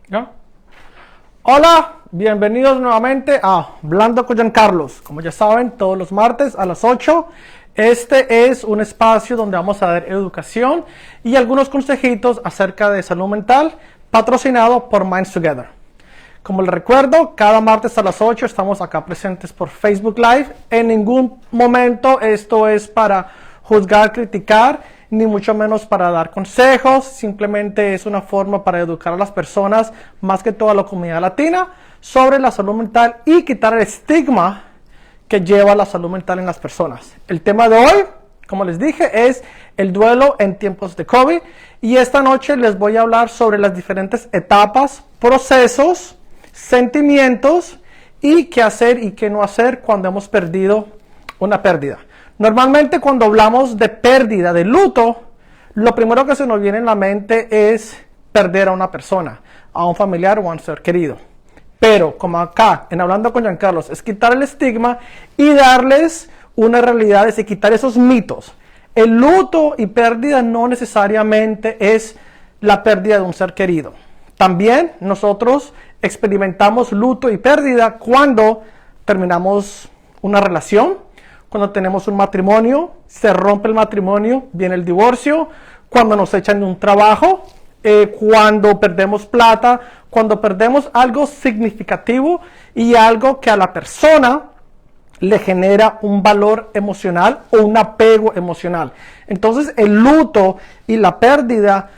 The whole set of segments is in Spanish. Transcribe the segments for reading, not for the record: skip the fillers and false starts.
¿Ya? Hola, bienvenidos nuevamente a Hablando con Giancarlos. Como ya saben, todos los martes a las 8. Este es un espacio donde vamos a dar educación y algunos consejitos acerca de salud mental, patrocinado por Minds Together. Como les recuerdo, cada martes a las 8 estamos acá presentes por Facebook Live. En ningún momento esto es para juzgar, criticar, ni mucho menos para dar consejos. Simplemente es una forma para educar a las personas, más que todo a la comunidad latina, sobre la salud mental y quitar el estigma que lleva la salud mental en las personas. El tema de hoy, como les dije, es el duelo en tiempos de COVID. Y esta noche les voy a hablar sobre las diferentes etapas, procesos, sentimientos y qué hacer y qué no hacer cuando hemos perdido una pérdida. Normalmente cuando hablamos de pérdida, de luto, lo primero que se nos viene en la mente es perder a una persona, a un familiar o a un ser querido. Pero como acá, en Hablando con Giancarlos, es quitar el estigma y darles una realidad, es quitar esos mitos. El luto y pérdida no necesariamente es la pérdida de un ser querido. También nosotros experimentamos luto y pérdida cuando terminamos una relación, cuando tenemos un matrimonio, se rompe el matrimonio, viene el divorcio, cuando nos echan de un trabajo, cuando perdemos plata, cuando perdemos algo significativo y algo que a la persona le genera un valor emocional o un apego emocional. Entonces el luto y la pérdida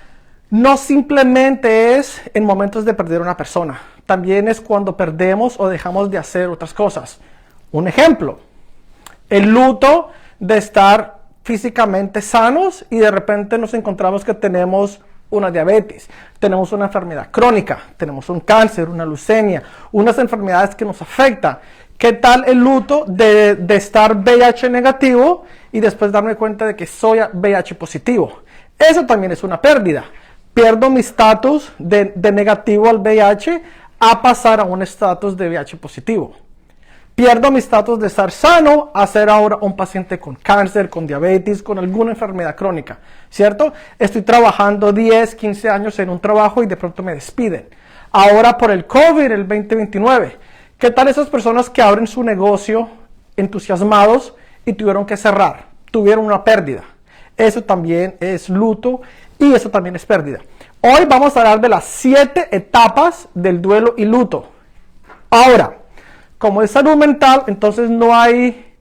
no simplemente es en momentos de perder a una persona, también es cuando perdemos o dejamos de hacer otras cosas. Un ejemplo, el luto de estar físicamente sanos y de repente nos encontramos que tenemos una diabetes, tenemos una enfermedad crónica, tenemos un cáncer, una leucemia, unas enfermedades que nos afectan. ¿Qué tal el luto de estar VIH negativo y después darme cuenta de que soy VIH positivo? Eso también es una pérdida. Pierdo mi estatus de negativo al VIH a pasar a un estatus de VIH positivo. Pierdo mi estatus de estar sano a ser ahora un paciente con cáncer, con diabetes, con alguna enfermedad crónica, ¿cierto? Estoy trabajando 10, 15 años en un trabajo y de pronto me despiden. Ahora por el COVID, el 2029, ¿qué tal esas personas que abren su negocio entusiasmados y tuvieron que cerrar? Tuvieron una pérdida. Eso también es luto y eso también es pérdida. Hoy vamos a hablar de las 7 etapas del duelo y luto. Ahora, como es salud mental, entonces no hay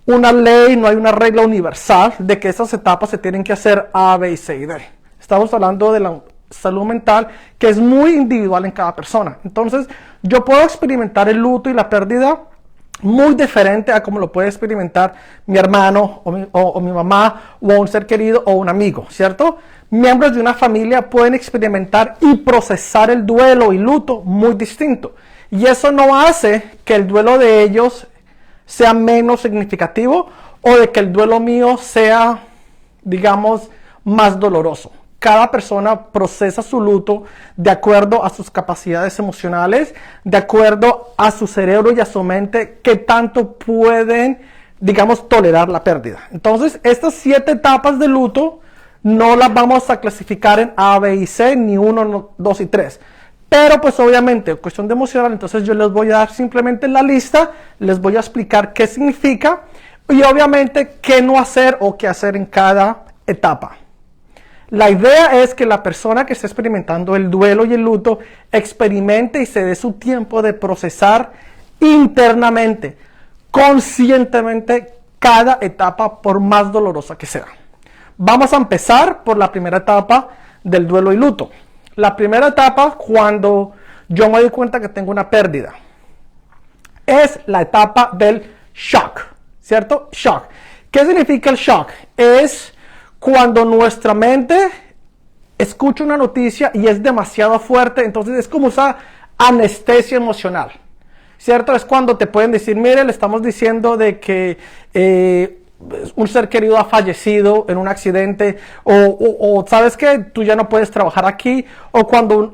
una ley, no hay una regla universal de que esas etapas se tienen que hacer A, B, C y D. Estamos hablando de la salud mental que es muy individual en cada persona. Entonces, yo puedo experimentar el luto y la pérdida muy diferente a como lo puede experimentar mi hermano o mi mamá o un ser querido o un amigo, ¿cierto? Miembros de una familia pueden experimentar y procesar el duelo y luto muy distinto. Y eso no hace que el duelo de ellos sea menos significativo o de que el duelo mío sea, digamos, más doloroso. Cada persona procesa su luto de acuerdo a sus capacidades emocionales, de acuerdo a su cerebro y a su mente, que tanto pueden, digamos, tolerar la pérdida. Entonces, estas 7 etapas de luto no las vamos a clasificar en A, B y C, ni 1, 2 y 3. Pero pues obviamente, cuestión de emocional, entonces yo les voy a dar simplemente la lista, les voy a explicar qué significa y obviamente qué no hacer o qué hacer en cada etapa. La idea es que la persona que está experimentando el duelo y el luto experimente y se dé su tiempo de procesar internamente, conscientemente, cada etapa por más dolorosa que sea. Vamos a empezar por la primera etapa del duelo y luto. La primera etapa, cuando yo me doy cuenta que tengo una pérdida, es la etapa del shock, ¿cierto? Shock. ¿Qué significa el shock? Es cuando nuestra mente escucha una noticia y es demasiado fuerte, entonces es como esa anestesia emocional, ¿cierto? Es cuando te pueden decir, mire, le estamos diciendo de que un ser querido ha fallecido en un accidente, o sabes que tú ya no puedes trabajar aquí, o cuando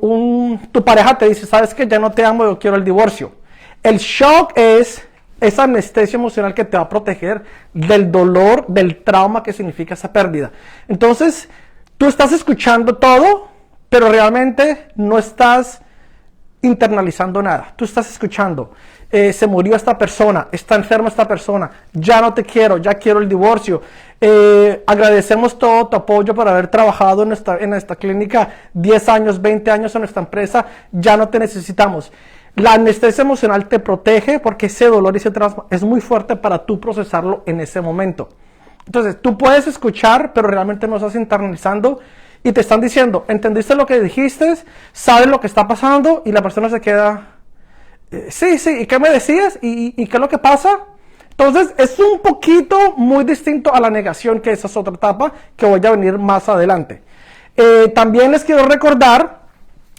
tu pareja te dice, sabes que ya no te amo, yo quiero el divorcio. El shock es esa anestesia emocional que te va a proteger del dolor, del trauma que significa esa pérdida. Entonces, tú estás escuchando todo, pero realmente no estás internalizando nada. Tú estás escuchando, se murió esta persona, está enferma esta persona, ya no te quiero, ya quiero el divorcio. Agradecemos todo tu apoyo por haber trabajado en esta clínica 10 años, 20 años en nuestra empresa, ya no te necesitamos. La anestesia emocional te protege porque ese dolor y ese trauma es muy fuerte para tú procesarlo en ese momento. Entonces, tú puedes escuchar, pero realmente no estás internalizando y te están diciendo, ¿entendiste lo que dijiste? ¿Sabes lo que está pasando? Y la persona se queda, sí, ¿y qué me decías? ¿Y qué es lo que pasa? Entonces, es un poquito muy distinto a la negación, que esa es otra etapa que voy a venir más adelante. También les quiero recordar,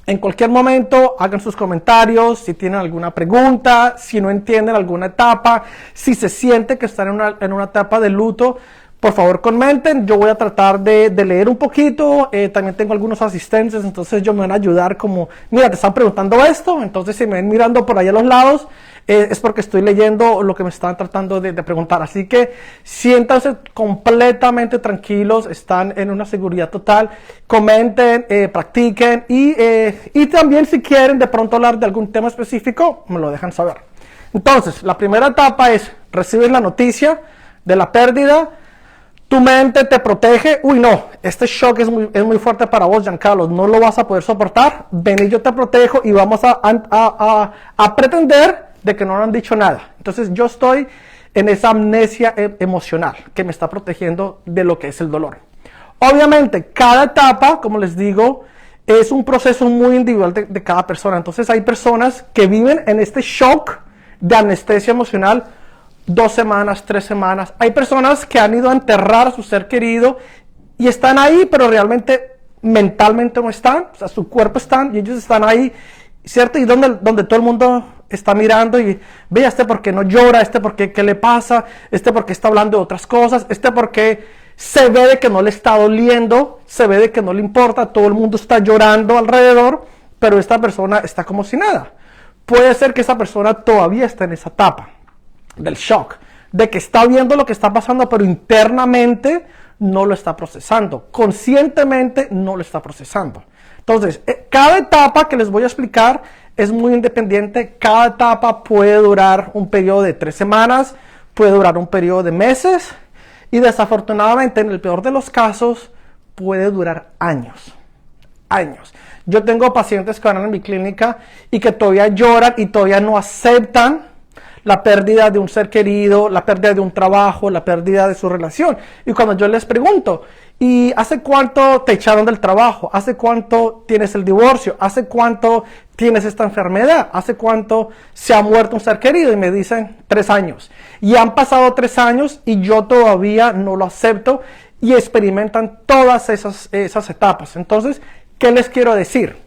en cualquier momento hagan sus comentarios, si tienen alguna pregunta, si no entienden alguna etapa, si se siente que están en una etapa de luto, por favor comenten. Yo voy a tratar de leer un poquito, también tengo algunos asistentes, entonces ellos me van a ayudar como, mira, te están preguntando esto, entonces si me ven mirando por ahí a los lados, es porque estoy leyendo lo que me están tratando de preguntar. Así que siéntanse completamente tranquilos, están en una seguridad total. Comenten, practiquen y también si quieren de pronto hablar de algún tema específico, me lo dejan saber. Entonces, la primera etapa es recibir la noticia de la pérdida. Tu mente te protege. Uy, no, este shock es muy fuerte para vos, Giancarlo. No lo vas a poder soportar. Ven y yo te protejo y vamos a pretender de que no nos han dicho nada. Entonces yo estoy en esa amnesia emocional que me está protegiendo de lo que es el dolor. Obviamente, cada etapa, como les digo, es un proceso muy individual de cada persona. Entonces hay personas que viven en este shock de anestesia emocional 2 semanas, 3 semanas. Hay personas que han ido a enterrar a su ser querido y están ahí, pero realmente mentalmente no están. O sea, su cuerpo están y ellos están ahí, ¿cierto? Y donde todo el mundo está mirando y ve, este por qué no llora, este por qué, qué le pasa, este por qué está hablando de otras cosas, este por qué se ve de que no le está doliendo, se ve de que no le importa, todo el mundo está llorando alrededor, pero esta persona está como si nada. Puede ser que esa persona todavía está en esa etapa del shock, de que está viendo lo que está pasando, pero internamente no lo está procesando, conscientemente no lo está procesando. Entonces, cada etapa que les voy a explicar es muy independiente. Cada etapa puede durar un periodo de 3 semanas, puede durar un periodo de meses y desafortunadamente, en el peor de los casos, puede durar años. Años. Yo tengo pacientes que van a mi clínica y que todavía lloran y todavía no aceptan la pérdida de un ser querido, la pérdida de un trabajo, la pérdida de su relación. Y cuando yo les pregunto, ¿y hace cuánto te echaron del trabajo? ¿Hace cuánto tienes el divorcio? ¿Hace cuánto tienes esta enfermedad? ¿Hace cuánto se ha muerto un ser querido? Y me dicen 3 años. Y han pasado 3 años y yo todavía no lo acepto y experimentan todas esas etapas. Entonces, ¿qué les quiero decir?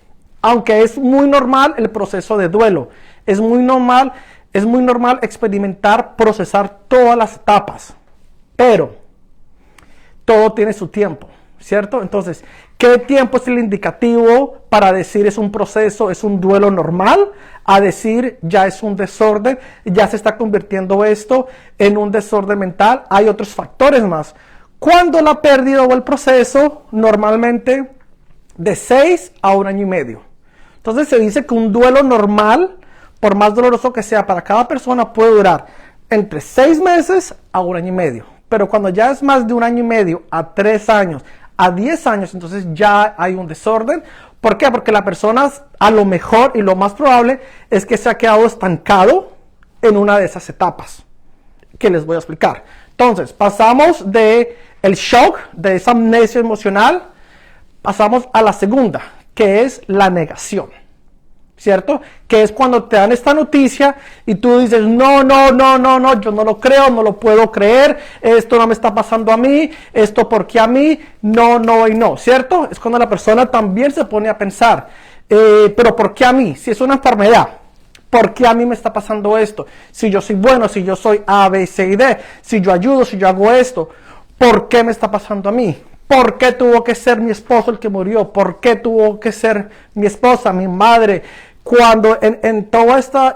Aunque es muy normal el proceso de duelo, es muy normal experimentar, procesar todas las etapas, pero todo tiene su tiempo, ¿cierto? Entonces, ¿qué tiempo es el indicativo para decir es un proceso, es un duelo normal, a decir ya es un desorden, ya se está convirtiendo esto en un desorden mental? Hay otros factores más. Cuando la pérdida o el proceso, normalmente de 6 a 1 año y medio. Entonces se dice que un duelo normal, por más doloroso que sea para cada persona, puede durar entre 6 meses a 1 año y medio. Pero cuando ya es más de 1 año y medio, a 3 años, a 10 años, entonces ya hay un desorden. ¿Por qué? Porque la persona, a lo mejor y lo más probable, es que se ha quedado estancado en una de esas etapas que les voy a explicar. Entonces, pasamos de el shock, de esa amnesia emocional, pasamos a la segunda, que es la negación, ¿cierto? Que es cuando te dan esta noticia y tú dices, no, yo no lo creo, no lo puedo creer, esto no me está pasando a mí, esto porque a mí, no, ¿cierto? Es cuando la persona también se pone a pensar, pero ¿por qué a mí? Si es una enfermedad, ¿por qué a mí me está pasando esto? Si yo soy bueno, si yo soy A, B, C y D, si yo ayudo, si yo hago esto, ¿por qué me está pasando a mí? ¿Por qué tuvo que ser mi esposo el que murió? ¿Por qué tuvo que ser mi esposa, mi madre? Cuando en toda esta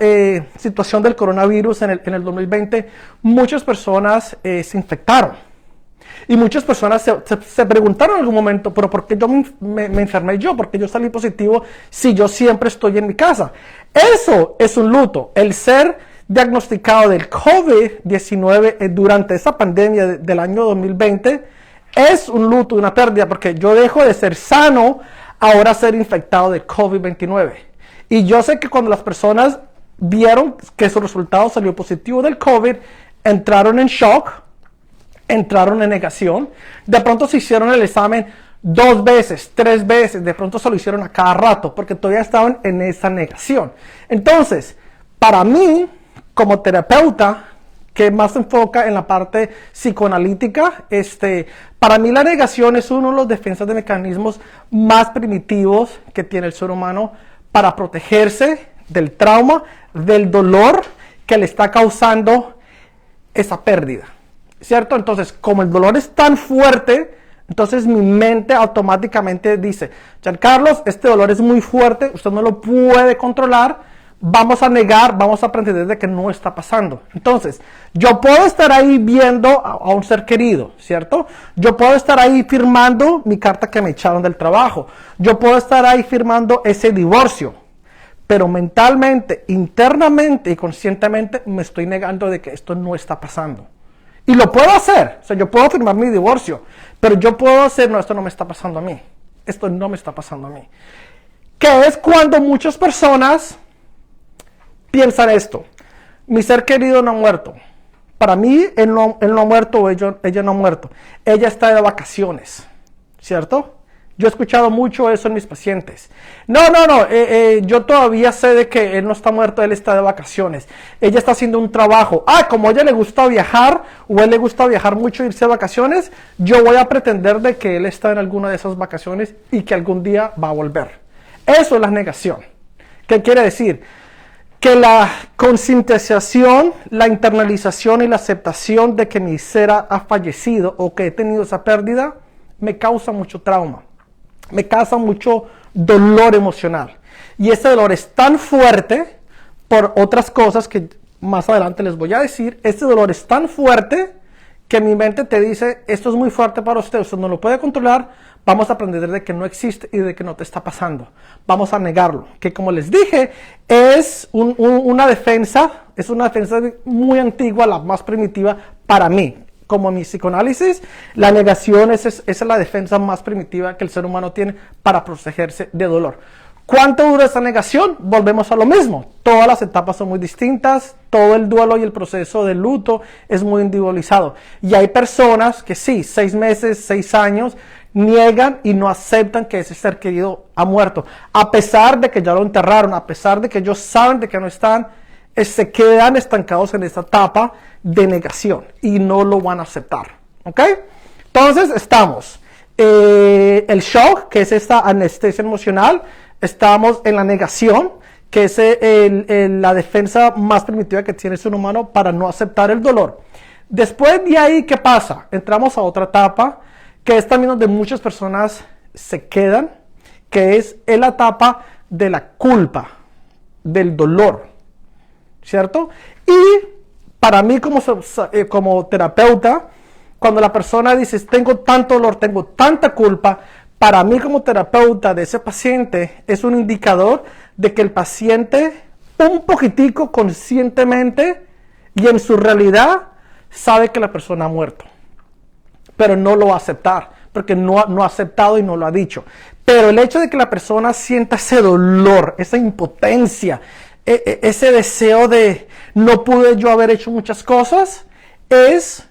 situación del coronavirus en el 2020, muchas personas se infectaron. Y muchas personas se preguntaron en algún momento, pero ¿por qué yo me enfermé yo? ¿Por qué yo salí positivo si yo siempre estoy en mi casa? Eso es un luto. El ser diagnosticado del COVID-19 durante esa pandemia del año 2020 es un luto, una pérdida, porque yo dejo de ser sano, ahora ser infectado de COVID-29. Y yo sé que cuando las personas vieron que su resultado salió positivo del COVID, entraron en shock, entraron en negación. De pronto se hicieron el examen 2 veces, 3 veces, de pronto se lo hicieron a cada rato, porque todavía estaban en esa negación. Entonces, para mí, como terapeuta, que más se enfoca en la parte psicoanalítica, para mí la negación es uno de los defensas de mecanismos más primitivos que tiene el ser humano para protegerse del trauma, del dolor que le está causando esa pérdida, ¿cierto? Entonces, como el dolor es tan fuerte, entonces mi mente automáticamente dice, Giancarlos, este dolor es muy fuerte, usted no lo puede controlar, vamos a negar, vamos a pretender de que no está pasando. Entonces, yo puedo estar ahí viendo a un ser querido, ¿cierto? Yo puedo estar ahí firmando mi carta que me echaron del trabajo. Yo puedo estar ahí firmando ese divorcio. Pero mentalmente, internamente y conscientemente me estoy negando de que esto no está pasando. Y lo puedo hacer. O sea, yo puedo firmar mi divorcio. Pero yo puedo hacer, no, esto no me está pasando a mí. Esto no me está pasando a mí. Que es cuando muchas personas piensan esto: mi ser querido no ha muerto. Para mí, él no ha muerto o ella no ha muerto. Ella está de vacaciones, ¿cierto? Yo he escuchado mucho eso en mis pacientes. No, yo todavía sé de que él no está muerto, él está de vacaciones. Ella está haciendo un trabajo. Como a ella le gusta viajar, o a él le gusta viajar mucho, irse de vacaciones, yo voy a pretender de que él está en alguna de esas vacaciones y que algún día va a volver. Eso es la negación. ¿Qué quiere decir? Que la concientización, la internalización y la aceptación de que mi ser ha fallecido o que he tenido esa pérdida me causa mucho trauma, me causa mucho dolor emocional. Y ese dolor es tan fuerte por otras cosas que más adelante les voy a decir. Este dolor es tan fuerte que mi mente te dice, esto es muy fuerte para usted no lo puede controlar, vamos a aprender de que no existe y de que no te está pasando. Vamos a negarlo. Que como les dije, es una defensa muy antigua, la más primitiva para mí. Como mi psicoanálisis, la negación es la defensa más primitiva que el ser humano tiene para protegerse de dolor. ¿Cuánto dura esa negación? Volvemos a lo mismo. Todas las etapas son muy distintas, todo el duelo y el proceso de luto es muy individualizado. Y hay personas que sí, 6 meses, 6 años, niegan y no aceptan que ese ser querido ha muerto. A pesar de que ya lo enterraron, a pesar de que ellos saben de que no están, se quedan estancados en esta etapa de negación y no lo van a aceptar. ¿Ok? Entonces estamos el shock, que es esta anestesia emocional. Estamos en la negación, que es la defensa más primitiva que tiene el ser humano para no aceptar el dolor. Después de ahí, ¿qué pasa? Entramos a otra etapa, que es también donde muchas personas se quedan, que es la etapa de la culpa, del dolor, ¿cierto? Y para mí como terapeuta, cuando la persona dice, tengo tanto dolor, tengo tanta culpa, para mí como terapeuta de ese paciente es un indicador de que el paciente un poquitico conscientemente y en su realidad sabe que la persona ha muerto, pero no lo va a aceptar porque no ha aceptado y no lo ha dicho. Pero el hecho de que la persona sienta ese dolor, esa impotencia, ese deseo de no pude yo haber hecho muchas cosas, es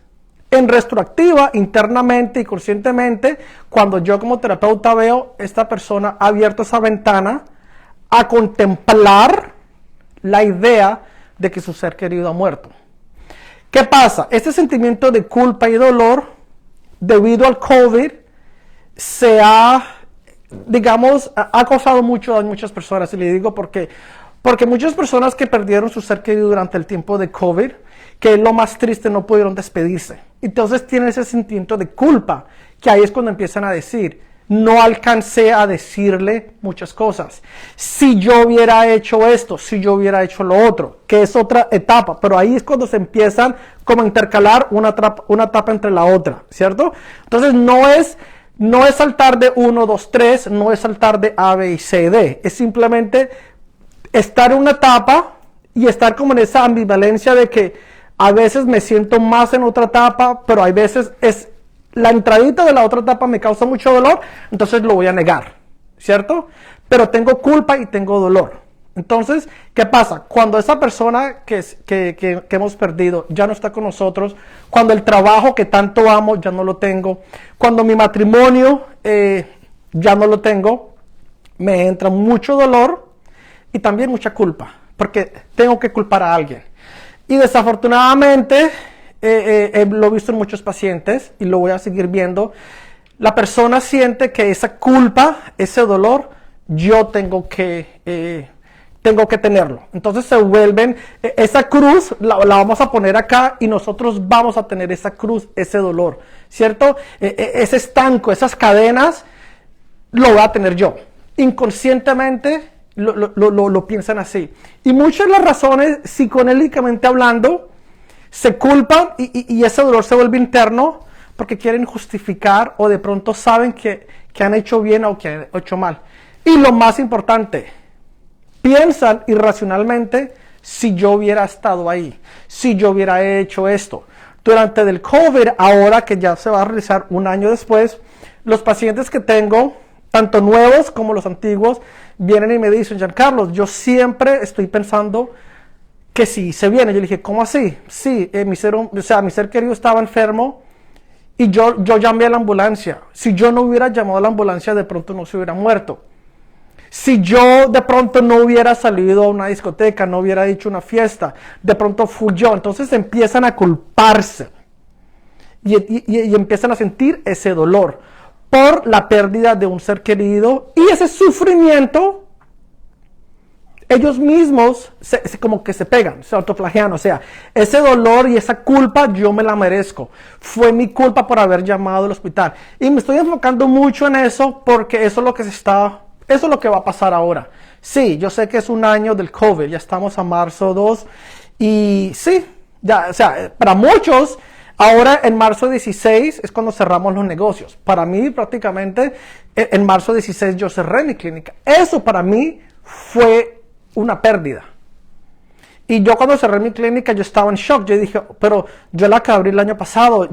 en retroactiva, internamente y conscientemente, cuando yo como terapeuta veo esta persona ha abierto esa ventana a contemplar la idea de que su ser querido ha muerto. ¿Qué pasa? Este sentimiento de culpa y dolor, debido al COVID, ha causado mucho daño a muchas personas. Y le digo porque muchas personas que perdieron su ser querido durante el tiempo de COVID, que es lo más triste, no pudieron despedirse. Entonces tienen ese sentimiento de culpa, que ahí es cuando empiezan a decir, no alcancé a decirle muchas cosas. Si yo hubiera hecho esto, si yo hubiera hecho lo otro, que es otra etapa, pero ahí es cuando se empiezan como a intercalar una etapa entre la otra, ¿cierto? Entonces no es saltar de 1, 2, 3, no es saltar de A, B y C, D, es simplemente estar en una etapa y estar como en esa ambivalencia de que a veces me siento más en otra etapa, pero hay veces es la entradita de la otra etapa me causa mucho dolor, entonces lo voy a negar, ¿cierto? Pero tengo culpa y tengo dolor. Entonces, ¿qué pasa? Cuando esa persona que hemos perdido ya no está con nosotros, cuando el trabajo que tanto amo ya no lo tengo, cuando mi matrimonio ya no lo tengo, me entra mucho dolor y también mucha culpa, porque tengo que culpar a alguien. Y desafortunadamente, lo he visto en muchos pacientes y lo voy a seguir viendo, la persona siente que esa culpa, ese dolor, yo tengo que tenerlo. Entonces se vuelven, esa cruz la vamos a poner acá y nosotros vamos a tener esa cruz, ese dolor, ¿cierto? Ese estanco, esas cadenas, lo voy a tener yo. Inconscientemente lo piensan así. Y muchas de las razones, psicoanalíticamente hablando, se culpan y ese dolor se vuelve interno porque quieren justificar o de pronto saben que han hecho bien o que han hecho mal. Y lo más importante, piensan irracionalmente si yo hubiera estado ahí, si yo hubiera hecho esto. Durante el COVID, ahora que ya se va a realizar un año después, los pacientes que tengo, tanto nuevos como los antiguos, vienen y me dicen, Giancarlo, yo siempre estoy pensando que si se viene. Yo le dije, ¿cómo así? Sí, mi ser querido estaba enfermo y yo llamé a la ambulancia. Si yo no hubiera llamado a la ambulancia, de pronto no se hubiera muerto. Si yo de pronto no hubiera salido a una discoteca, no hubiera hecho una fiesta, de pronto fui yo. Entonces empiezan a culparse y empiezan a sentir ese dolor por la pérdida de un ser querido y ese sufrimiento. Ellos mismos como que se pegan, se autoflagelan, o sea, ese dolor y esa culpa yo me la merezco. Fue mi culpa por haber llamado al hospital. Y me estoy enfocando mucho en eso porque eso es lo que va a pasar ahora. Sí, yo sé que es un año del COVID, ya estamos a marzo 2 y sí, ya, o sea, para muchos, ahora en marzo 16 es cuando cerramos los negocios. Para mí prácticamente en marzo 16 yo cerré mi clínica. Eso para mí fue una pérdida. Y yo cuando cerré mi clínica yo estaba en shock. Yo dije, pero yo la acabé el año pasado.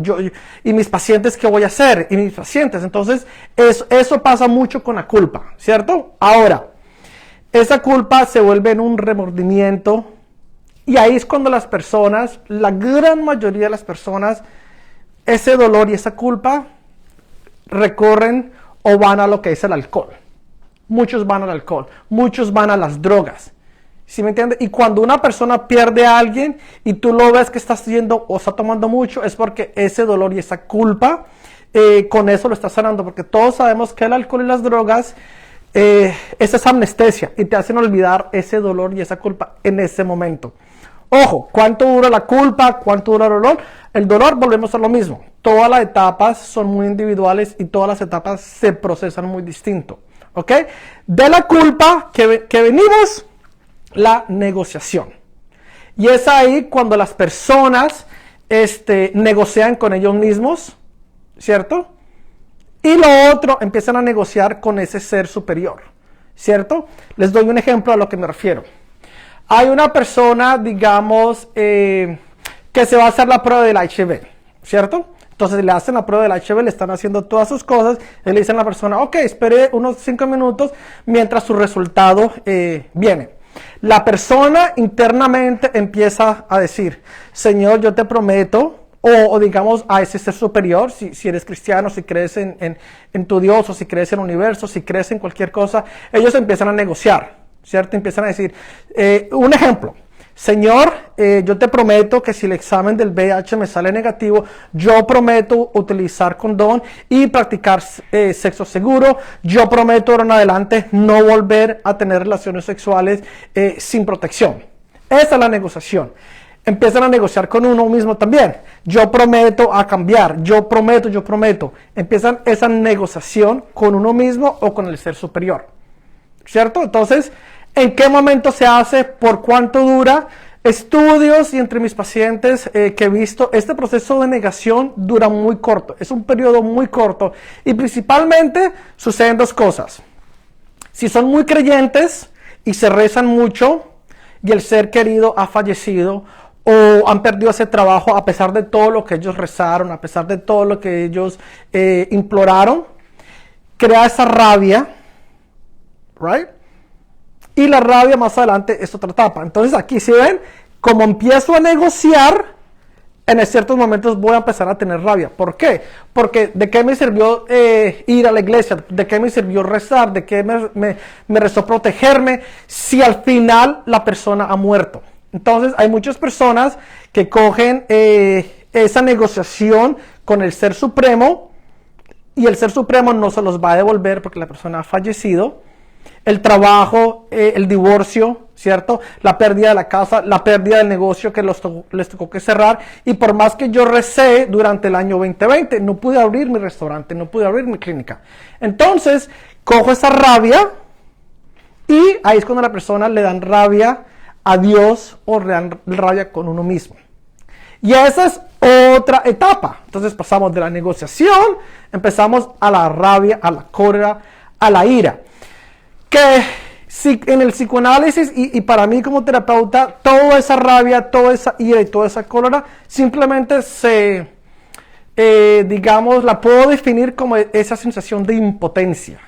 Y mis pacientes, ¿qué voy a hacer? Y mis pacientes. Entonces, eso pasa mucho con la culpa, ¿cierto? Ahora, esa culpa se vuelve en un remordimiento. Y ahí es cuando las personas, la gran mayoría de las personas, ese dolor y esa culpa recorren o van a lo que es el alcohol. Muchos van al alcohol, muchos van a las drogas. ¿Sí me entiendes? Y cuando una persona pierde a alguien y tú lo ves que está haciendo o está tomando mucho, es porque ese dolor y esa culpa, con eso lo está sanando. Porque todos sabemos que el alcohol y las drogas, esa es anestesia y te hacen olvidar ese dolor y esa culpa en ese momento. Ojo, ¿cuánto dura la culpa? ¿Cuánto dura el dolor? El dolor, volvemos a lo mismo. Todas las etapas son muy individuales y todas las etapas se procesan muy distinto. ¿Ok? De la culpa que venimos, la negociación. Y es ahí cuando las personas negocian con ellos mismos, ¿cierto? Y lo otro, empiezan a negociar con ese ser superior, ¿cierto? Les doy un ejemplo a lo que me refiero. Hay una persona, digamos, que se va a hacer la prueba del HIV, ¿cierto? Entonces le hacen la prueba del HIV, le están haciendo todas sus cosas, y le dicen a la persona, ok, espere unos 5 minutos mientras su resultado viene. La persona internamente empieza a decir, Señor, yo te prometo, o digamos a ese ser superior, si eres cristiano, si crees en tu Dios, o si crees en el universo, si crees en cualquier cosa, ellos empiezan a negociar, ¿cierto? Empiezan a decir, un ejemplo. Señor, yo te prometo que si el examen del VIH me sale negativo, yo prometo utilizar condón y practicar sexo seguro. Yo prometo ahora en adelante no volver a tener relaciones sexuales sin protección. Esa es la negociación. Empiezan a negociar con uno mismo también. Yo prometo a cambiar, yo prometo. Empiezan esa negociación con uno mismo o con el ser superior. ¿Cierto? Entonces, ¿en qué momento se hace? ¿Por cuánto dura? Estudios y entre mis pacientes que he visto, este proceso de negación dura muy corto. Es un periodo muy corto. Y principalmente suceden dos cosas. Si son muy creyentes y se rezan mucho y el ser querido ha fallecido, o han perdido ese trabajo a pesar de todo lo que ellos rezaron, a pesar de todo lo que ellos imploraron, crea esa rabia, right? Y la rabia más adelante es otra etapa. Entonces aquí si ven, como empiezo a negociar, en ciertos momentos voy a empezar a tener rabia. ¿Por qué? Porque ¿de qué me sirvió ir a la iglesia? ¿De qué me sirvió rezar? ¿De qué me rezó protegerme? Si al final la persona ha muerto. Entonces hay muchas personas que cogen esa negociación con el Ser Supremo y el Ser Supremo no se los va a devolver porque la persona ha fallecido. El trabajo, el divorcio, ¿cierto? La pérdida de la casa, la pérdida del negocio que les tocó que cerrar. Y por más que yo recé durante el año 2020, no pude abrir mi restaurante, no pude abrir mi clínica. Entonces, cojo esa rabia y ahí es cuando a la persona le dan rabia a Dios o le dan rabia con uno mismo. Y esa es otra etapa. Entonces pasamos de la negociación, empezamos a la rabia, a la cólera, a la ira. Que si en el psicoanálisis y para mí como terapeuta, toda esa rabia, toda esa ira y toda esa cólera simplemente digamos, la puedo definir como esa sensación de impotencia.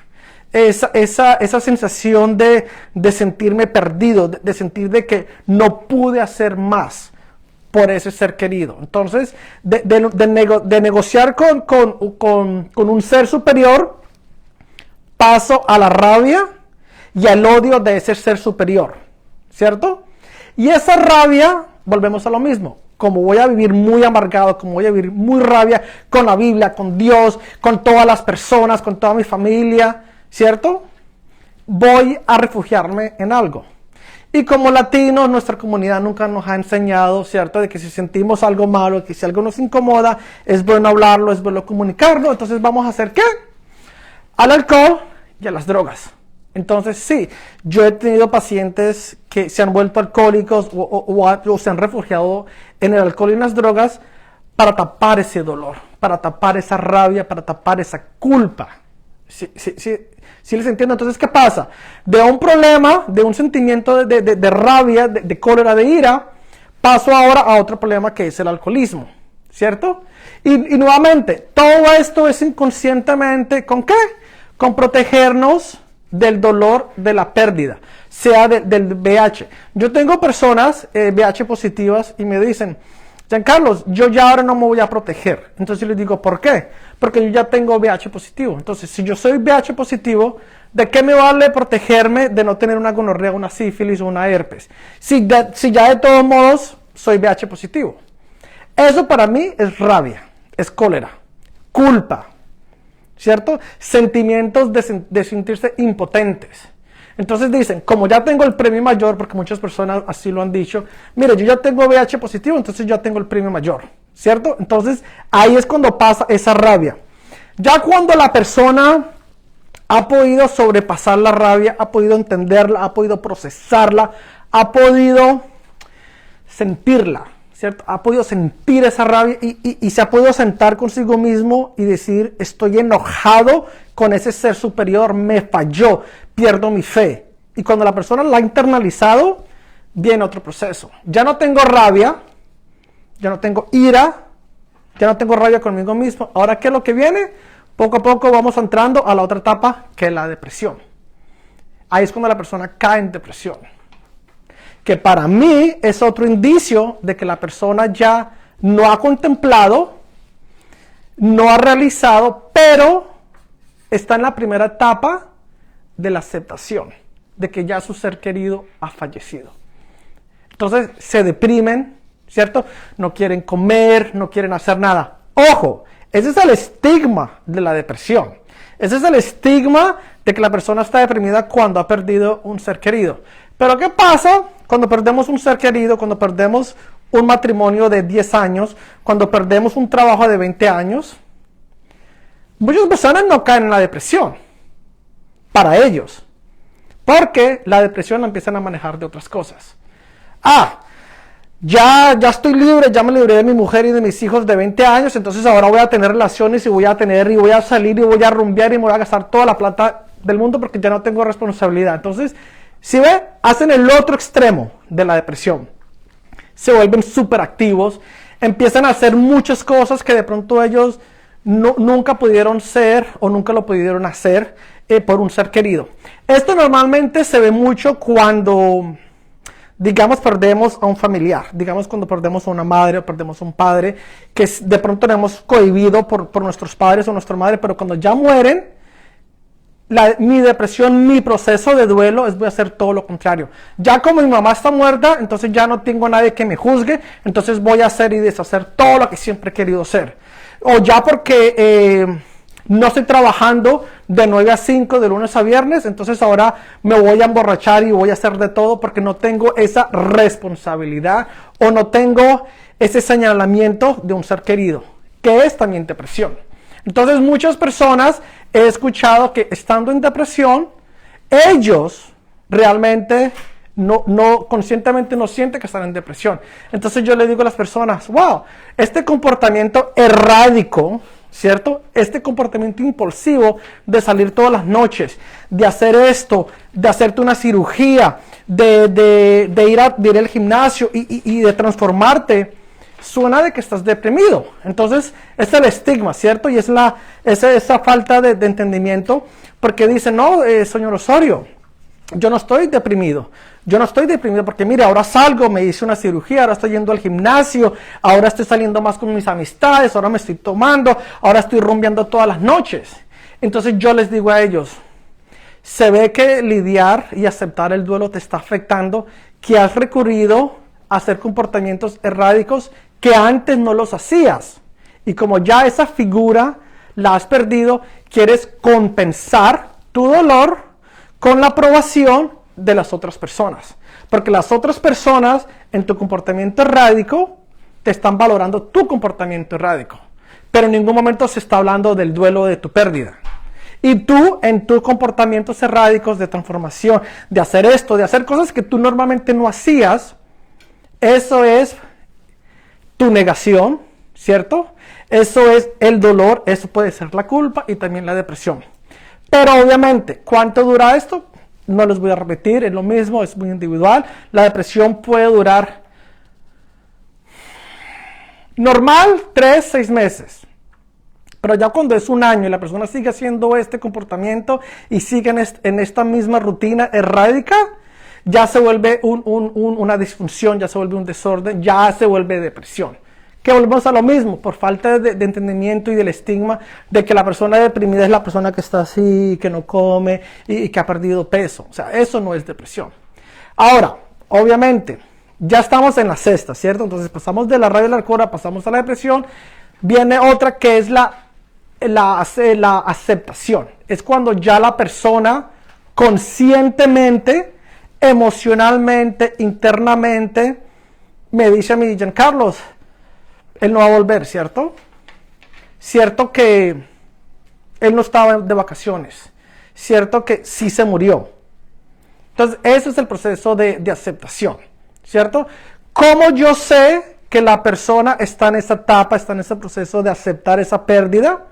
Esa sensación de sentirme perdido, de sentir de que no pude hacer más por ese ser querido. Entonces, de negociar con un ser superior, paso a la rabia y al odio de ese ser superior, ¿cierto? Y esa rabia, volvemos a lo mismo. Como voy a vivir muy amargado, como voy a vivir muy rabia con la Biblia, con Dios, con todas las personas, con toda mi familia, ¿cierto? Voy a refugiarme en algo. Y como latinos, nuestra comunidad nunca nos ha enseñado, ¿cierto? De que si sentimos algo malo, que si algo nos incomoda, es bueno hablarlo, es bueno comunicarlo. Entonces vamos a hacer ¿qué? Al alcohol y a las drogas. Entonces sí, yo he tenido pacientes que se han vuelto alcohólicos o se han refugiado en el alcohol y en las drogas para tapar ese dolor, para tapar esa rabia, para tapar esa culpa. ¿Sí les entiendo? Entonces, ¿qué pasa? De un problema, de un sentimiento de rabia, de cólera, de ira, paso ahora a otro problema que es el alcoholismo, ¿cierto? Y nuevamente, todo esto es inconscientemente, ¿con qué? Con protegernos del dolor de la pérdida, sea del VIH. Yo tengo personas VIH positivas y me dicen, Giancarlos, yo ya ahora no me voy a proteger. Entonces yo les digo, ¿por qué? Porque yo ya tengo VIH positivo. Entonces, si yo soy VIH positivo, ¿de qué me vale protegerme de no tener una gonorrea, una sífilis o una herpes? Si ya de todos modos soy VIH positivo. Eso para mí es rabia, es cólera, culpa, ¿cierto? Sentimientos de sentirse impotentes. Entonces dicen, como ya tengo el premio mayor, porque muchas personas así lo han dicho, mire, yo ya tengo VIH positivo, entonces ya tengo el premio mayor, ¿cierto? Entonces ahí es cuando pasa esa rabia. Ya cuando la persona ha podido sobrepasar la rabia, ha podido entenderla, ha podido procesarla, ha podido sentirla, ¿cierto? Ha podido sentir esa rabia y se ha podido sentar consigo mismo y decir, estoy enojado con ese ser superior, me falló, pierdo mi fe. Y cuando la persona la ha internalizado, viene otro proceso. Ya no tengo rabia, ya no tengo ira, ya no tengo rabia conmigo mismo. Ahora, ¿qué es lo que viene? Poco a poco vamos entrando a la otra etapa, que es la depresión. Ahí es cuando la persona cae en depresión. Que para mí es otro indicio de que la persona ya no ha contemplado, no ha realizado, pero está en la primera etapa de la aceptación, de que ya su ser querido ha fallecido. Entonces se deprimen, ¿cierto? No quieren comer, no quieren hacer nada. ¡Ojo! Ese es el estigma de la depresión. Ese es el estigma de que la persona está deprimida cuando ha perdido un ser querido. Pero ¿qué pasa cuando perdemos un ser querido, cuando perdemos un matrimonio de 10 años, cuando perdemos un trabajo de 20 años, muchas personas no caen en la depresión, para ellos, porque la depresión la empiezan a manejar de otras cosas. Ya estoy libre, ya me libré de mi mujer y de mis hijos de 20 años, entonces ahora voy a tener relaciones y voy a salir y voy a rumbear y me voy a gastar toda la plata del mundo porque ya no tengo responsabilidad. Entonces, si ve, hacen el otro extremo de la depresión. Se vuelven súper activos, empiezan a hacer muchas cosas que de pronto ellos nunca pudieron ser o nunca lo pudieron hacer por un ser querido. Esto normalmente se ve mucho cuando, digamos, perdemos a un familiar, digamos cuando perdemos a una madre o perdemos a un padre, que de pronto tenemos cohibido por nuestros padres o nuestra madre, pero cuando ya mueren, mi depresión, mi proceso de duelo voy a hacer todo lo contrario. Ya como mi mamá está muerta, entonces ya no tengo a nadie que me juzgue, entonces voy a hacer y deshacer todo lo que siempre he querido hacer. O ya porque no estoy trabajando de 9 a 5, de lunes a viernes, entonces ahora me voy a emborrachar y voy a hacer de todo porque no tengo esa responsabilidad o no tengo ese señalamiento de un ser querido, que es también depresión. Entonces muchas personas he escuchado que estando en depresión, ellos realmente conscientemente no sienten que están en depresión. Entonces yo le digo a las personas, wow, este comportamiento errático, ¿cierto? Este comportamiento impulsivo de salir todas las noches, de hacer esto, de hacerte una cirugía, de ir al gimnasio y de transformarte, suena de que estás deprimido. Entonces es el estigma, ¿cierto? Y es esa falta de entendimiento, porque dicen, no, señor Osorio, yo no estoy deprimido. Yo no estoy deprimido porque mire, ahora salgo, me hice una cirugía, ahora estoy yendo al gimnasio, ahora estoy saliendo más con mis amistades, ahora me estoy tomando, ahora estoy rumbeando todas las noches. Entonces yo les digo a ellos, se ve que lidiar y aceptar el duelo te está afectando, que has recurrido a hacer comportamientos erráticos que antes no los hacías. Y como ya esa figura la has perdido, quieres compensar tu dolor con la aprobación de las otras personas. Porque las otras personas en tu comportamiento errático te están valorando tu comportamiento errático. Pero en ningún momento se está hablando del duelo de tu pérdida. Y tú en tus comportamientos erráticos de transformación, de hacer esto, de hacer cosas que tú normalmente no hacías, eso es tu negación, ¿cierto? Eso es el dolor, eso puede ser la culpa y también la depresión. Pero obviamente, ¿cuánto dura esto? No les voy a repetir, es lo mismo, es muy individual. La depresión puede durar normal 3-6 meses. Pero ya cuando es un año y la persona sigue haciendo este comportamiento y sigue en esta misma rutina errática, ya se vuelve una disfunción, ya se vuelve un desorden, ya se vuelve depresión. Que volvemos a lo mismo, por falta de entendimiento y del estigma de que la persona deprimida es la persona que está así, que no come y que ha perdido peso. O sea, eso no es depresión. Ahora, obviamente, ya estamos en la sexta, ¿cierto? Entonces pasamos de la rabia y la locura, pasamos a la depresión. Viene otra que es la aceptación. Es cuando ya la persona conscientemente, emocionalmente, internamente, me dice a mí, Giancarlos, él no va a volver, ¿cierto? Cierto que él no estaba de vacaciones. Cierto que sí se murió. Entonces, ese es el proceso de aceptación, ¿cierto? ¿Cómo yo sé que la persona está en esa etapa, está en ese proceso de aceptar esa pérdida?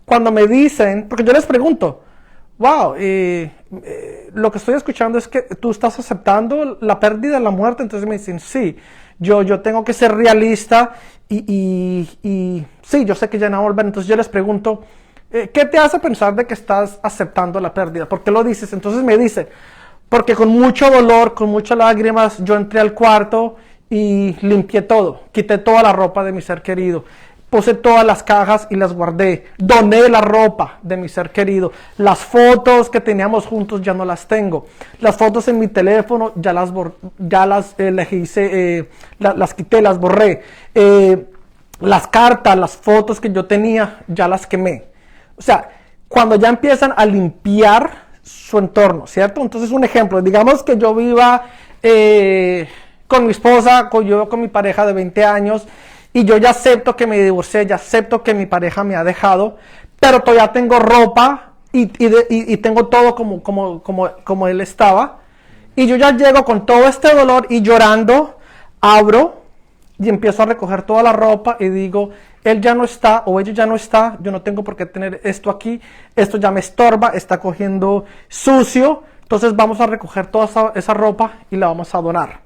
Cuando me dicen, porque yo les pregunto, wow, lo que estoy escuchando es que tú estás aceptando la pérdida, la muerte. Entonces me dicen, sí, yo tengo que ser realista y sí, yo sé que ya no va a volver. Entonces yo les pregunto, ¿qué te hace pensar de que estás aceptando la pérdida? ¿Por qué lo dices? Entonces me dice, porque con mucho dolor, con muchas lágrimas, yo entré al cuarto y limpié todo, quité toda la ropa de mi ser querido. Puse todas las cajas y las guardé. Doné la ropa de mi ser querido. Las fotos que teníamos juntos ya no las tengo. Las fotos en mi teléfono ya las quité, las borré. Las cartas, las fotos que yo tenía, ya las quemé. O sea, cuando ya empiezan a limpiar su entorno, ¿cierto? Entonces, un ejemplo, digamos que yo viva con mi esposa, yo con mi pareja de 20 años, y yo ya acepto que me divorcié, ya acepto que mi pareja me ha dejado, pero todavía tengo ropa y tengo todo como él estaba. Y yo ya llego con todo este dolor y llorando, abro y empiezo a recoger toda la ropa y digo, él ya no está o ella ya no está, yo no tengo por qué tener esto aquí, esto ya me estorba, está cogiendo sucio, entonces vamos a recoger toda esa ropa y la vamos a donar,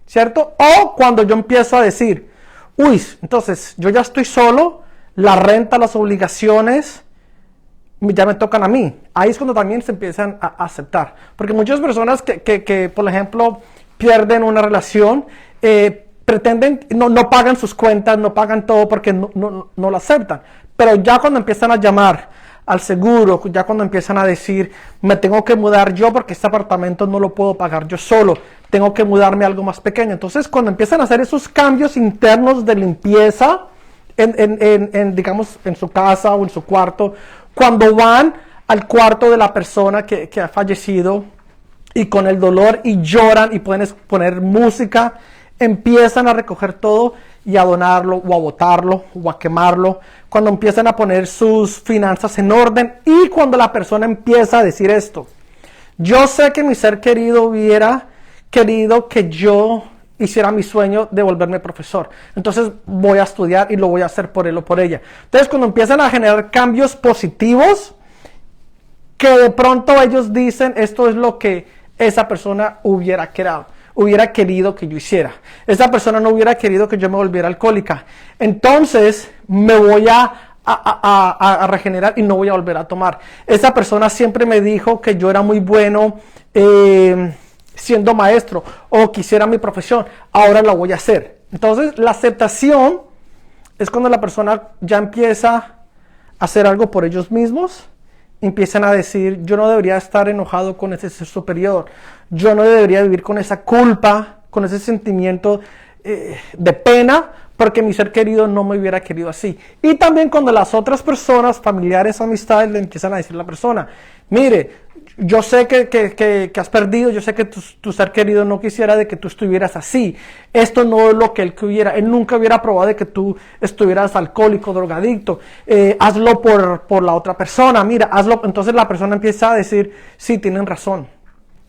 ¿cierto? O cuando yo empiezo a decir, uy, entonces yo ya estoy solo, la renta, las obligaciones ya me tocan a mí. Ahí es cuando también se empiezan a aceptar. Porque muchas personas que por ejemplo, pierden una relación, pretenden, no pagan sus cuentas, no pagan todo porque no lo aceptan. Pero ya cuando empiezan a llamar al seguro, ya cuando empiezan a decir, me tengo que mudar yo porque este apartamento no lo puedo pagar yo solo, tengo que mudarme a algo más pequeño. Entonces, cuando empiezan a hacer esos cambios internos de limpieza, digamos, en su casa o en su cuarto, cuando van al cuarto de la persona que ha fallecido y con el dolor y lloran y pueden poner música, empiezan a recoger todo y a donarlo o a botarlo o a quemarlo, cuando empiezan a poner sus finanzas en orden y cuando la persona empieza a decir esto, yo sé que mi ser querido hubiera querido que yo hiciera mi sueño de volverme profesor, entonces voy a estudiar y lo voy a hacer por él o por ella. Entonces cuando empiezan a generar cambios positivos, que de pronto ellos dicen, esto es lo que esa persona hubiera querido que yo hiciera. Esa persona no hubiera querido que yo me volviera alcohólica. Entonces me voy a regenerar y no voy a volver a tomar. Esa persona siempre me dijo que yo era muy bueno siendo maestro o quisiera mi profesión. Ahora la voy a hacer. Entonces la aceptación es cuando la persona ya empieza a hacer algo por ellos mismos. Empiezan a decir, yo no debería estar enojado con ese ser superior, yo no debería vivir con esa culpa, con ese sentimiento de pena, porque mi ser querido no me hubiera querido así. Y también cuando las otras personas, familiares, amistades, le empiezan a decir a la persona, mire, yo sé que has perdido, yo sé que tu ser querido no quisiera de que tú estuvieras así. Esto no es lo que él quisiera. Él nunca hubiera probado de que tú estuvieras alcohólico, drogadicto. Hazlo por la otra persona. Mira, hazlo. Entonces la persona empieza a decir, sí, tienen razón.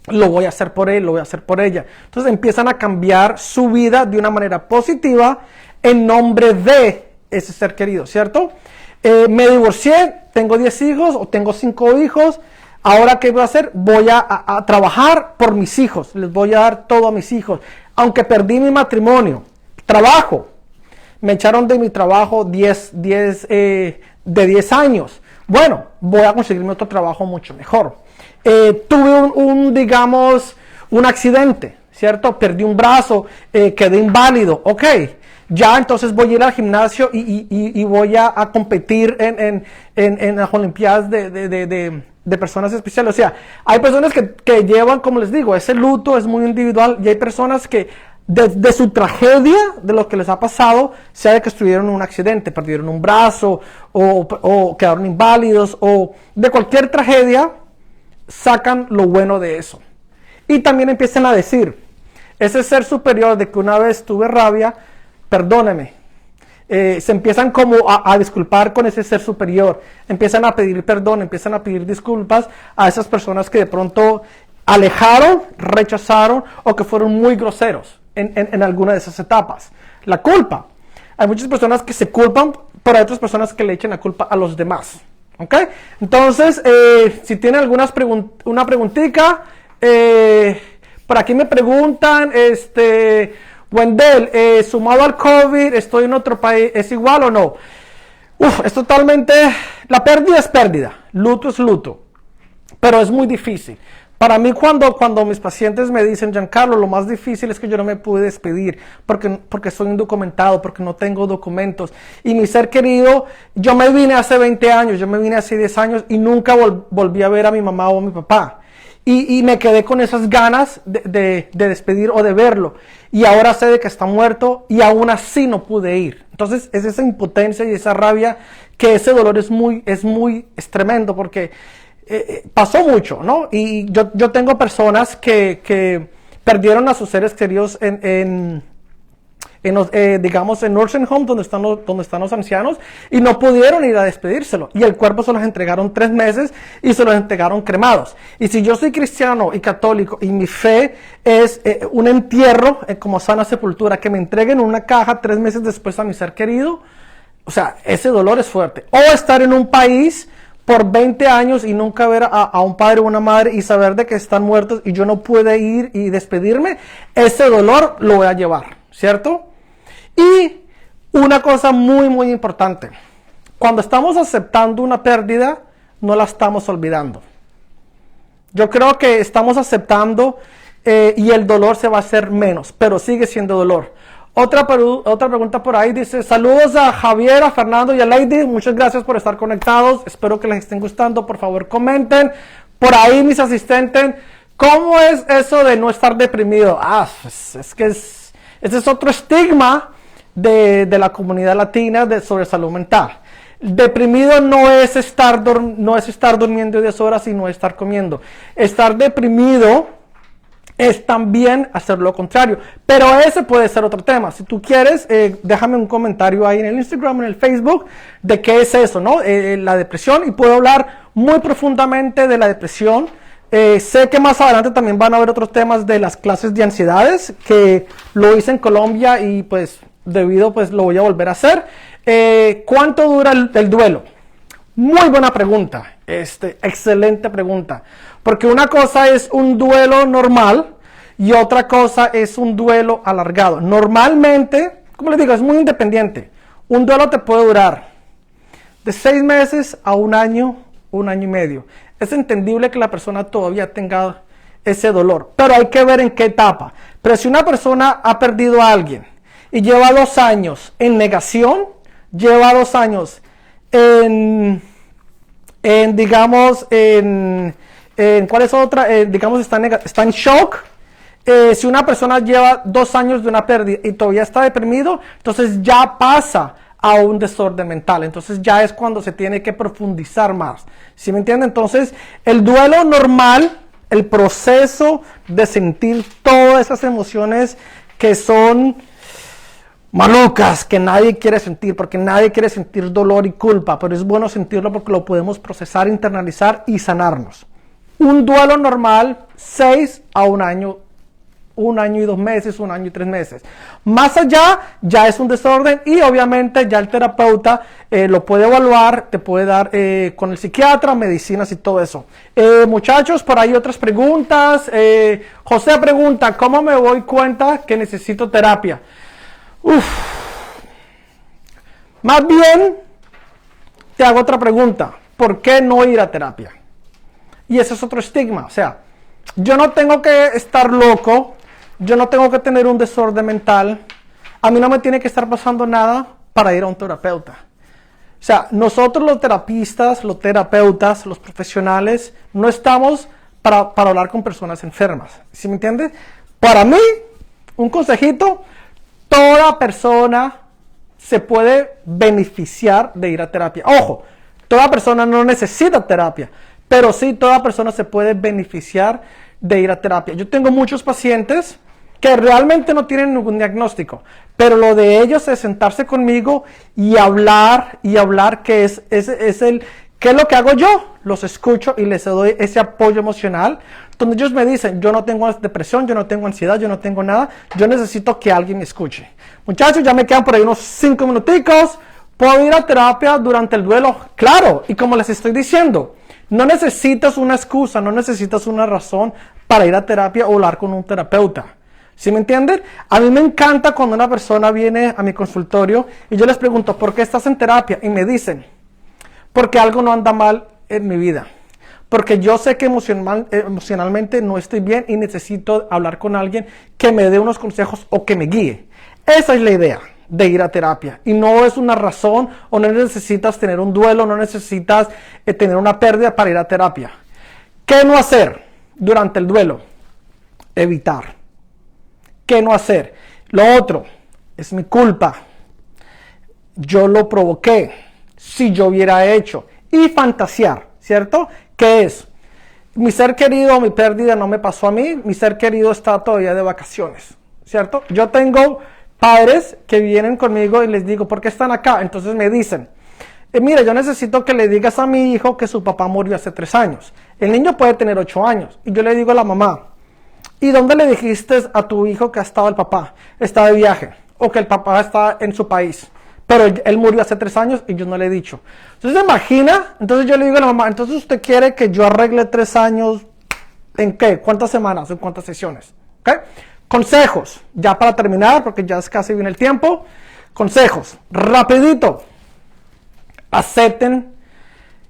Lo voy a hacer por él, lo voy a hacer por ella. Entonces empiezan a cambiar su vida de una manera positiva en nombre de ese ser querido, ¿cierto? Me divorcié, tengo 10 hijos o tengo 5 hijos. Ahora, ¿qué voy a hacer? Voy a trabajar por mis hijos. Les voy a dar todo a mis hijos. Aunque perdí mi matrimonio, trabajo. Me echaron de mi trabajo de 10 años. Bueno, voy a conseguirme otro trabajo mucho mejor. Tuve digamos, un accidente, ¿cierto? Perdí un brazo, quedé inválido. Ok, ya entonces voy a ir al gimnasio y voy a competir en las Olimpiadas de personas especiales. O sea, hay personas que llevan, como les digo, ese luto es muy individual y hay personas que de su tragedia, de lo que les ha pasado, sea de que estuvieron en un accidente, perdieron un brazo o quedaron inválidos o de cualquier tragedia, sacan lo bueno de eso. Y también empiezan a decir, ese ser superior de que una vez tuve rabia, perdóneme. Se empiezan como a disculpar con ese ser superior, empiezan a pedir perdón, empiezan a pedir disculpas a esas personas que de pronto alejaron, rechazaron o que fueron muy groseros en alguna de esas etapas. La culpa. Hay muchas personas que se culpan, pero hay otras personas que le echan la culpa a los demás. ¿Ok? Entonces, si tienen una preguntita, por aquí me preguntan, Wendell, sumado al COVID, estoy en otro país, ¿es igual o no? Es totalmente, la pérdida es pérdida, luto es luto, pero es muy difícil. Para mí cuando mis pacientes me dicen, Giancarlo, lo más difícil es que yo no me pude despedir porque soy indocumentado, porque no tengo documentos. Y mi ser querido, yo me vine hace 20 años, yo me vine hace 10 años y nunca volví a ver a mi mamá o a mi papá. Y me quedé con esas ganas de despedir o de verlo. Y ahora sé de que está muerto y aún así no pude ir. Entonces es esa impotencia y esa rabia que ese dolor es tremendo porque pasó mucho, ¿no? Y yo tengo personas que perdieron a sus seres queridos digamos, en nursing home, donde están los ancianos, y no pudieron ir a despedírselo. Y el cuerpo se los entregaron 3 meses y se los entregaron cremados. Y si yo soy cristiano y católico y mi fe es un entierro como sana sepultura, que me entreguen una caja 3 meses después a mi ser querido, o sea, ese dolor es fuerte. O estar en un país por 20 años y nunca ver a un padre o una madre y saber de que están muertos y yo no pude ir y despedirme, ese dolor lo voy a llevar, ¿cierto? Y una cosa muy, muy importante. Cuando estamos aceptando una pérdida, no la estamos olvidando. Yo creo que estamos aceptando y el dolor se va a hacer menos, pero sigue siendo dolor. Otra pregunta por ahí dice, saludos a Javier, a Fernando y a Lady. Muchas gracias por estar conectados. Espero que les estén gustando. Por favor, comenten. Por ahí, mis asistentes, ¿cómo es eso de no estar deprimido? Es que ese es otro estigma de la comunidad latina sobre salud mental. Deprimido no es estar durmiendo 10 horas y no estar comiendo. Estar deprimido es también hacer lo contrario. Pero ese puede ser otro tema. Si tú quieres, déjame un comentario ahí en el Instagram, en el Facebook, de qué es eso, ¿no? La depresión, y puedo hablar muy profundamente de la depresión. Sé que más adelante también van a haber otros temas de las clases de ansiedades, que lo hice en Colombia y pues pues lo voy a volver a hacer. ¿Cuánto dura el duelo? Muy buena pregunta, excelente pregunta, porque una cosa es un duelo normal y otra cosa es un duelo alargado. Normalmente, como les digo, es muy independiente. Un duelo te puede durar de 6 meses a 1 año, 1 año y medio. Es entendible que la persona todavía tenga ese dolor, pero hay que ver en qué etapa. Pero si una persona ha perdido a alguien y lleva 2 años en negación, lleva 2 años ¿cuál es otra? Digamos, está en shock. Si una persona lleva 2 años de una pérdida y todavía está deprimido, entonces ya pasa a un desorden mental. Entonces ya es cuando se tiene que profundizar más. ¿Sí me entienden? Entonces, el duelo normal, el proceso de sentir todas esas emociones que son malucas, que nadie quiere sentir, porque nadie quiere sentir dolor y culpa, pero es bueno sentirlo porque lo podemos procesar, internalizar y sanarnos. Un duelo normal, 6 a 1 año, 1 año y 2 meses, 1 año y 3 meses. Más allá, ya es un desorden y obviamente ya el terapeuta lo puede evaluar, te puede dar con el psiquiatra, medicinas y todo eso. Muchachos, por ahí otras preguntas. José pregunta, ¿cómo me doy cuenta que necesito terapia? Más bien, te hago otra pregunta. ¿Por qué no ir a terapia? Y ese es otro estigma. O sea, yo no tengo que estar loco, yo no tengo que tener un desorden mental, a mí no me tiene que estar pasando nada para ir a un terapeuta. O sea, nosotros los terapistas, los terapeutas, los profesionales, no estamos para hablar con personas enfermas. ¿Sí me entiendes? Para mí, un consejito, toda persona se puede beneficiar de ir a terapia. Ojo, toda persona no necesita terapia, pero sí toda persona se puede beneficiar de ir a terapia. Yo tengo muchos pacientes que realmente no tienen ningún diagnóstico, pero lo de ellos es sentarse conmigo y hablar qué es lo que hago yo. Los escucho y les doy ese apoyo emocional, donde ellos me dicen, yo no tengo depresión, yo no tengo ansiedad, yo no tengo nada, yo necesito que alguien me escuche. Muchachos, ya me quedan por ahí unos 5 minuticos. ¿Puedo ir a terapia durante el duelo? Claro, y como les estoy diciendo, no necesitas una excusa, no necesitas una razón para ir a terapia o hablar con un terapeuta. ¿Sí me entienden? A mí me encanta cuando una persona viene a mi consultorio y yo les pregunto, ¿por qué estás en terapia? Y me dicen, porque algo no anda mal en mi vida. Porque yo sé que emocionalmente no estoy bien y necesito hablar con alguien que me dé unos consejos o que me guíe. Esa es la idea de ir a terapia. Y no es una razón o no necesitas tener un duelo, no necesitas tener una pérdida para ir a terapia. ¿Qué no hacer durante el duelo? Evitar. ¿Qué no hacer? Lo otro, es mi culpa. Yo lo provoqué. Si yo hubiera hecho. Y fantasear, ¿cierto? ¿Qué es? mi ser querido, mi pérdida no me pasó a mí, mi ser querido está todavía de vacaciones, ¿cierto? Yo tengo padres que vienen conmigo y les digo, ¿por qué están acá? Entonces me dicen, mira, yo necesito que le digas a mi hijo que su papá murió hace 3 años. El niño puede tener 8 años. Y yo le digo a la mamá, ¿y dónde le dijiste a tu hijo que ha estado el papá? Está de viaje. O que el papá está en su país. Pero él murió hace 3 años y yo no le he dicho. Entonces, ¿se imagina? Entonces yo le digo a la mamá, entonces usted quiere que yo arregle 3 años, ¿en qué? ¿Cuántas semanas? ¿En cuántas sesiones? ¿Okay? Consejos, ya para terminar, porque ya es casi bien el tiempo. Consejos, rapidito. Acepten,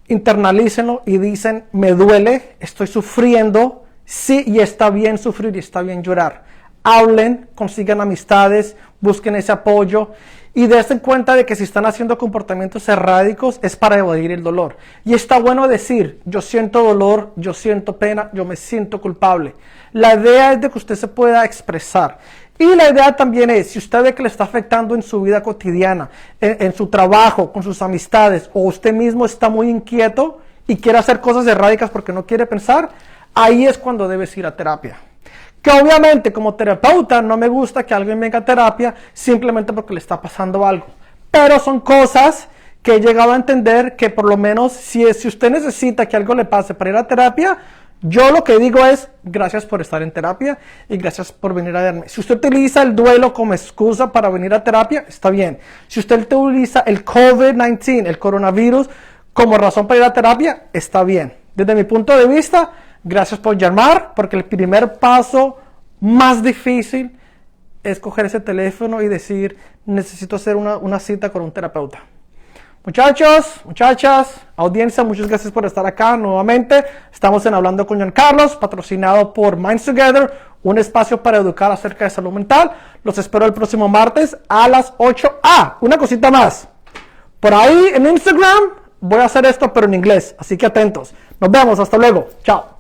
internalícenlo y dicen, me duele, estoy sufriendo, sí, y está bien sufrir y está bien llorar. Hablen, consigan amistades, busquen ese apoyo y dense cuenta de que si están haciendo comportamientos erráticos es para evadir el dolor. Y está bueno decir, yo siento dolor, yo siento pena, yo me siento culpable. La idea es de que usted se pueda expresar. Y la idea también es, si usted ve que le está afectando en su vida cotidiana, en su trabajo, con sus amistades, o usted mismo está muy inquieto y quiere hacer cosas erráticas porque no quiere pensar, ahí es cuando debes ir a terapia. Que obviamente como terapeuta no me gusta que alguien venga a terapia simplemente porque le está pasando algo. Pero son cosas que he llegado a entender que por lo menos si usted necesita que algo le pase para ir a terapia, yo lo que digo es gracias por estar en terapia y gracias por venir a verme. Si usted utiliza el duelo como excusa para venir a terapia, está bien. Si usted utiliza el COVID-19, el coronavirus, como razón para ir a terapia, está bien. Desde mi punto de vista, gracias por llamar, porque el primer paso más difícil es coger ese teléfono y decir, necesito hacer una cita con un terapeuta. Muchachos, muchachas, audiencia, muchas gracias por estar acá nuevamente. Estamos en Hablando con Giancarlos, patrocinado por Minds Together, un espacio para educar acerca de salud mental. Los espero el próximo martes a las 8. Una cosita más. Por ahí en Instagram voy a hacer esto, pero en inglés, así que atentos. Nos vemos, hasta luego. Chao.